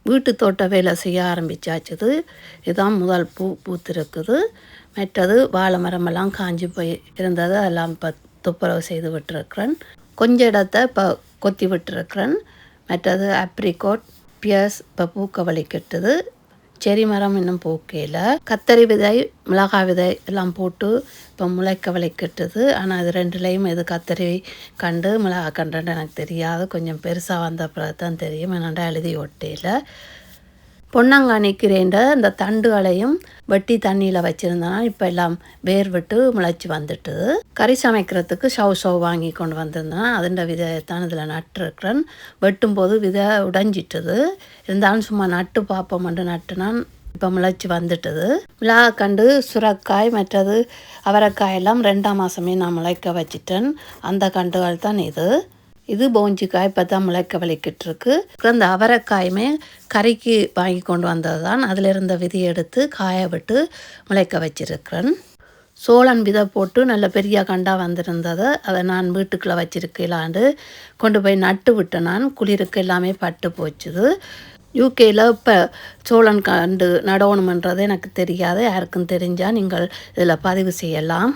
வீட்டு தோட்ட வேலை செய்ய ஆரம்பித்தாச்சுது. இதுதான் முதல் பூ பூத்திருக்குது. மற்றது வாழை மரமெல்லாம் காஞ்சி போய் இருந்தது, அதெல்லாம் இப்போ துப்புரவு செய்து விட்டுருக்கிறேன். கொஞ்சம் இடத்த இப்போ கொத்தி விட்டுருக்கிறேன். மற்றது ஆப்ரிகோட் பியர்ஸ் இப்போ பூக்க வலிக்கட்டுது. செரி மரம் இன்னும் பூக்கையில். கத்தரி விதை மிளகாய் விதை எல்லாம் போட்டு இப்போ முளைக்க வலிக்கட்டுது. ஆனால் அது ரெண்டுலேயும் எது கத்தரி கண்டு மிளகாய் கண்டுன்னு எனக்கு தெரியாது. கொஞ்சம் பெருசாக வந்த பிறகு தான் தெரியும். என்னென்னா எழுதி ஒட்டையில் பொன்னாங்கானி கீரைன்ற இந்த தண்டுகளையும் வெட்டி தண்ணியில் வச்சுருந்தேன்னா இப்போ எல்லாம் வேர் விட்டு முளைச்சி வந்துட்டுது. கறி சமைக்கிறதுக்கு சவ் வாங்கி கொண்டு வந்திருந்தேன்னா அதுண்ட விதையத்தான் இதில் நட்டுருக்கிறேன். வெட்டும்போது விதை உடைஞ்சிட்டுது. இருந்தாலும் சும்மா நட்டு பார்ப்போம்ட்டு நட்டுனான். இப்போ முளைச்சி வந்துட்டுது. மிளகாக்கண்டு சுரக்காய் மற்றது அவரைக்காயெல்லாம் 2ஆம் மாதமே நான் முளைக்க வச்சிட்டேன். அந்த கண்டுகள் தான் இது போஞ்சிக்காய் இப்போ தான் முளைக்க வலிக்கிட்டுருக்கு. அந்த அவரைக்காயுமே கறிக்கு வாங்கி கொண்டு வந்தது தான். அதில் இருந்த விதையை எடுத்து காய விட்டு முளைக்க வச்சிருக்கிறேன். சோளன் விதை போட்டு நல்ல பெரிய கண்டாக வந்திருந்ததை அதை நான் வீட்டுக்குள்ளே வச்சிருக்கலாண்டு கொண்டு போய் நட்டு விட்டேன். நான் குளிருக்கு எல்லாமே பட்டு போச்சுது. யூகேயில் இப்போ சோளன் கண்டு நடணுமன்றது எனக்கு தெரியாது. யாருக்கும் தெரிஞ்சால் நீங்கள் இதில் பதிவு செய்யலாம்.